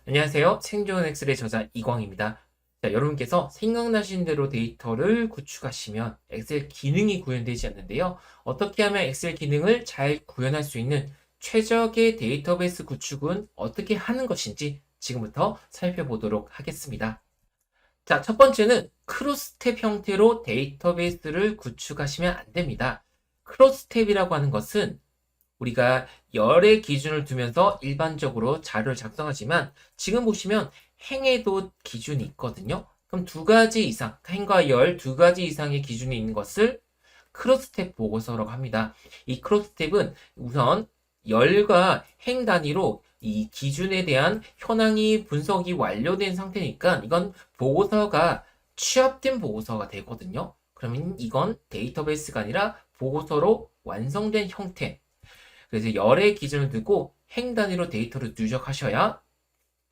안녕하세요. 생존 엑셀의 저자 이광입니다. 자, 여러분께서 생각나신 대로 데이터를 구축하시면 엑셀 기능이 구현되지 않는데요. 어떻게 하면 엑셀 기능을 잘 구현할 수 있는 최적의 데이터베이스 구축은 어떻게 하는 것인지 지금부터 살펴보도록 하겠습니다. 자, 첫 번째는 크로스텝 형태로 데이터베이스를 구축하시면 안 됩니다. 크로스텝이라고 하는 것은 우리가 열의 기준을 두면서 일반적으로 자료를 작성하지만 지금 보시면 행에도 기준이 있거든요. 그럼 두 가지 이상, 행과 열 두 가지 이상의 기준이 있는 것을 크로스텝 보고서라고 합니다. 이 크로스텝은 우선 열과 행 단위로 이 기준에 대한 현황이 분석이 완료된 상태니까 이건 보고서가 취합된 보고서가 되거든요. 그러면 이건 데이터베이스가 아니라 보고서로 완성된 형태. 그래서 열의 기준을 두고 행 단위로 데이터를 누적하셔야,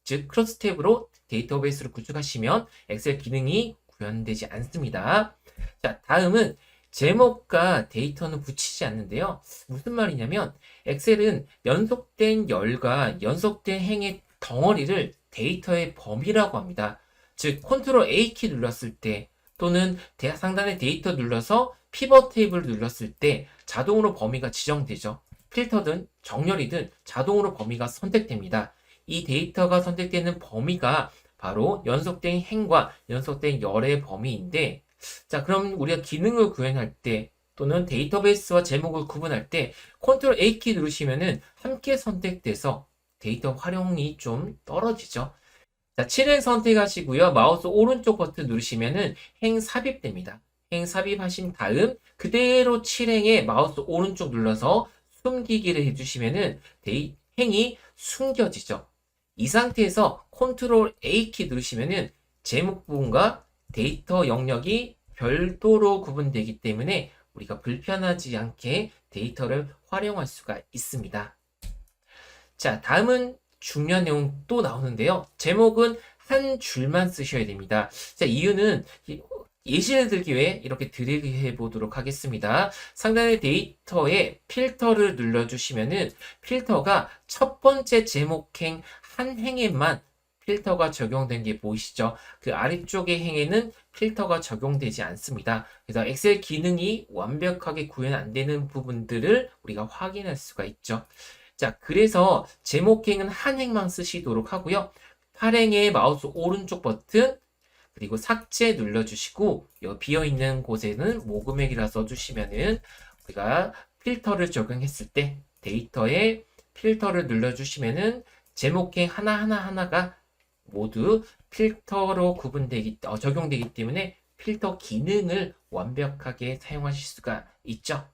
즉 크로스텝으로 데이터베이스를 구축하시면 엑셀 기능이 구현되지 않습니다. 자, 다음은 제목과 데이터는 붙이지 않는데요. 무슨 말이냐면 엑셀은 연속된 열과 연속된 행의 덩어리를 데이터의 범위라고 합니다. 즉 컨트롤 A키 눌렀을 때 또는 상단의 데이터 눌러서 피벗 테이블을 눌렀을 때 자동으로 범위가 지정되죠. 필터든 정렬이든 자동으로 범위가 선택됩니다. 이 데이터가 선택되는 범위가 바로 연속된 행과 연속된 열의 범위인데, 자, 그럼 우리가 기능을 구현할 때 또는 데이터베이스와 제목을 구분할 때 컨트롤 A키 누르시면은 함께 선택돼서 데이터 활용이 좀 떨어지죠. 자, 7행 선택하시고요. 마우스 오른쪽 버튼 누르시면은 행 삽입됩니다. 행 삽입하신 다음 그대로 7행에 마우스 오른쪽 눌러서 숨기기를 해주시면은 행이 숨겨지죠. 이 상태에서 컨트롤 A키 누르시면은 제목 부분과 데이터 영역이 별도로 구분되기 때문에 우리가 불편하지 않게 데이터를 활용할 수가 있습니다. 자, 다음은 중요한 내용 또 나오는데요. 제목은 한 줄만 쓰셔야 됩니다. 자, 이유는 예시를 들기 위해 이렇게 드래그해 보도록 하겠습니다. 상단의 데이터에 필터를 눌러주시면은 필터가 첫 번째 제목행 한 행에만 필터가 적용된 게 보이시죠? 그 아래쪽의 행에는 필터가 적용되지 않습니다. 그래서 엑셀 기능이 완벽하게 구현 안 되는 부분들을 우리가 확인할 수가 있죠. 자, 그래서 제목행은 한 행만 쓰시도록 하고요. 8행의 마우스 오른쪽 버튼 그리고 삭제 눌러주시고 비어있는 곳에는 모금액이라 써주시면은 우리가 필터를 적용했을 때 데이터에 필터를 눌러주시면은 제목행 하나하나가 모두 필터로 적용되기 때문에 필터 기능을 완벽하게 사용하실 수가 있죠.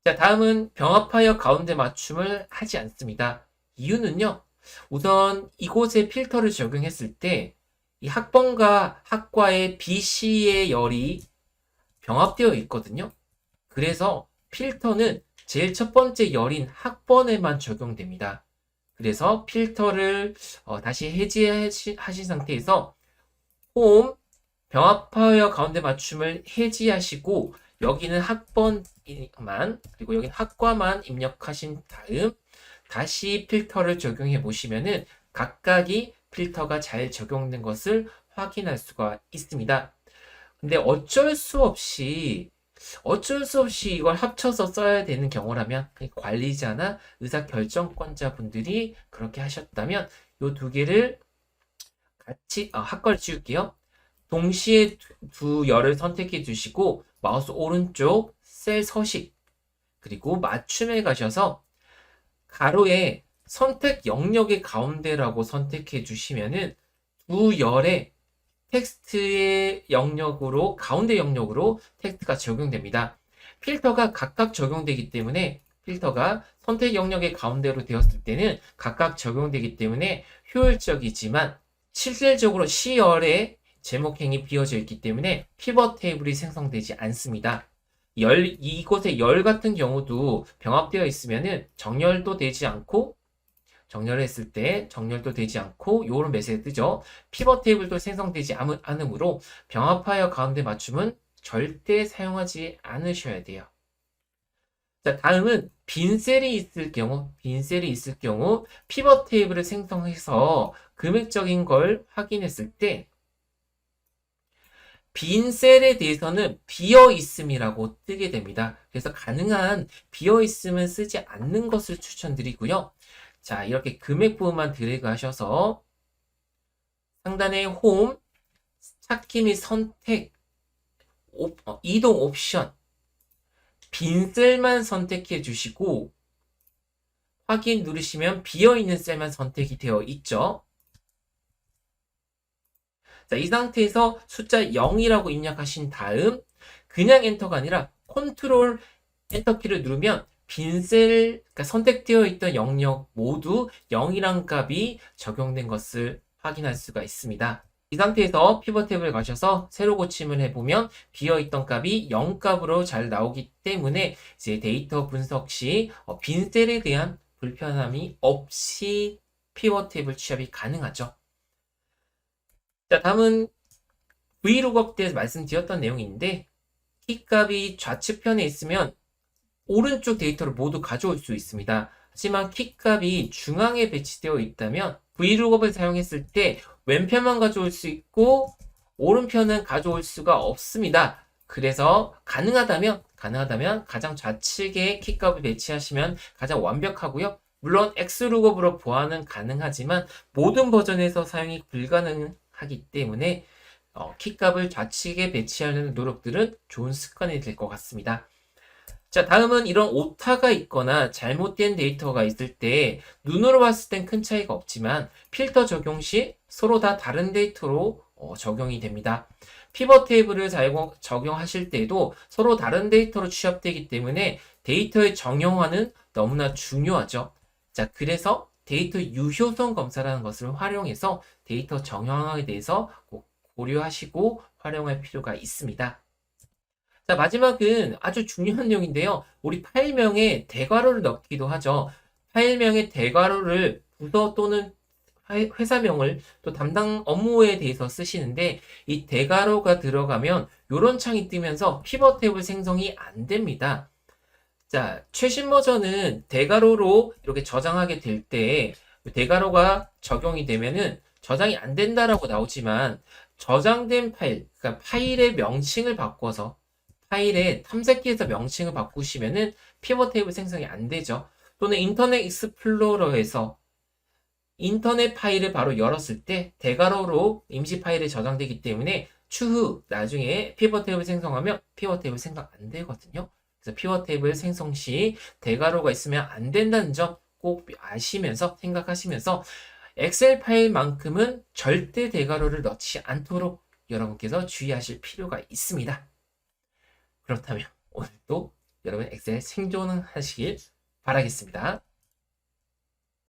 자, 다음은 병합하여 가운데 맞춤을 하지 않습니다. 이유는요, 우선 이곳에 필터를 적용했을 때 이 학번과 학과의 BC의 열이 병합되어 있거든요. 그래서 필터는 제일 첫 번째 열인 학번에만 적용됩니다. 그래서 필터를 다시 해지하신 상태에서 홈, 병합하여 가운데 맞춤을 해지하시고 여기는 학번만 그리고 여기는 학과만 입력하신 다음 다시 필터를 적용해 보시면은 각각이 필터가 잘 적용된 것을 확인할 수가 있습니다. 근데 어쩔 수 없이 이걸 합쳐서 써야 되는 경우라면 관리자나 의사결정권자 분들이 그렇게 하셨다면 이 두 개를 같이 학과를 지울게요. 동시에 두 열을 선택해 주시고 마우스 오른쪽 셀 서식 그리고 맞춤에 가셔서 가로에 선택 영역의 가운데라고 선택해 주시면은 두 열의 텍스트의 영역으로 가운데 영역으로 텍스트가 적용됩니다. 필터가 각각 적용되기 때문에 필터가 선택 영역의 가운데로 되었을 때는 각각 적용되기 때문에 효율적이지만 실질적으로 C열의 제목행이 비어져 있기 때문에 피벗 테이블이 생성되지 않습니다. 이곳에 열 같은 경우도 병합되어 있으면은 정렬도 되지 않고 정렬을 했을 때 정렬도 되지 않고 요런 메시지가 뜨죠. 피벗 테이블도 생성되지 않으므로 병합하여 가운데 맞춤은 절대 사용하지 않으셔야 돼요. 자, 다음은 빈셀이 있을 경우 피벗 테이블을 생성해서 금액적인 걸 확인했을 때 빈 셀에 대해서는 비어 있음이라고 뜨게 됩니다. 그래서 가능한 비어 있음은 쓰지 않는 것을 추천드리고요. 자, 이렇게 금액 부분만 드래그 하셔서 상단의 홈, 찾기 및 선택, 이동 옵션, 빈 셀만 선택해 주시고 확인 누르시면 비어있는 셀만 선택이 되어 있죠. 자, 이 상태에서 숫자 0이라고 입력하신 다음 그냥 엔터가 아니라 컨트롤 엔터키를 누르면 빈셀, 그러니까 선택되어 있던 영역 모두 0이란 값이 적용된 것을 확인할 수가 있습니다. 이 상태에서 피벗 탭을 가셔서 새로 고침을 해보면 비어있던 값이 0 값으로 잘 나오기 때문에 이제 데이터 분석 시 빈셀에 대한 불편함이 없이 피벗 탭을 취합이 가능하죠. 자, 다음은 Vlookup 때 말씀드렸던 내용인데 키값이 좌측편에 있으면 오른쪽 데이터를 모두 가져올 수 있습니다. 하지만 키값이 중앙에 배치되어 있다면 Vlookup을 사용했을 때 왼편만 가져올 수 있고 오른편은 가져올 수가 없습니다. 그래서 가능하다면 가장 좌측에 키값을 배치하시면 가장 완벽하고요. 물론 Xlookup으로 보완은 가능하지만 모든 버전에서 사용이 불가능하기 때문에 키값을 좌측에 배치하는 노력들은 좋은 습관이 될 것 같습니다. 자, 다음은 이런 오타가 있거나 잘못된 데이터가 있을 때 눈으로 봤을 땐 큰 차이가 없지만 필터 적용 시 서로 다 다른 데이터로 적용이 됩니다. 피벗 테이블을 적용하실 때도 서로 다른 데이터로 취합되기 때문에 데이터의 정형화는 너무나 중요하죠. 자, 그래서 데이터 유효성 검사라는 것을 활용해서 데이터 정형화에 대해서 꼭 고려하시고 활용할 필요가 있습니다. 자, 마지막은 아주 중요한 내용인데요. 우리 파일명에 대괄호를 넣기도 하죠. 파일명에 대괄호를 부서 또는 회사명을 또 담당 업무에 대해서 쓰시는데 이 대괄호가 들어가면 이런 창이 뜨면서 피벗 탭을 생성이 안 됩니다. 자, 최신 버전은 대괄호로 이렇게 저장하게 될 때 대괄호가 적용이 되면은 저장이 안 된다라고 나오지만 저장된 파일, 그러니까 파일의 명칭을 바꿔서 파일에 탐색기에서 명칭을 바꾸시면은 피벗 테이블 생성이 안 되죠. 또는 인터넷 익스플로러에서 인터넷 파일을 바로 열었을 때 대괄호로 임시 파일에 저장되기 때문에 추후 나중에 피벗 테이블 생성하면 피벗 테이블 생성 안 되거든요. 그래서 피벗 테이블 생성 시 대괄호가 있으면 안 된다는 점 꼭 아시면서 생각하시면서 엑셀 파일만큼은 절대 대괄호를 넣지 않도록 여러분께서 주의하실 필요가 있습니다. 그렇다면 오늘도 여러분 엑셀 생존하시길 바라겠습니다.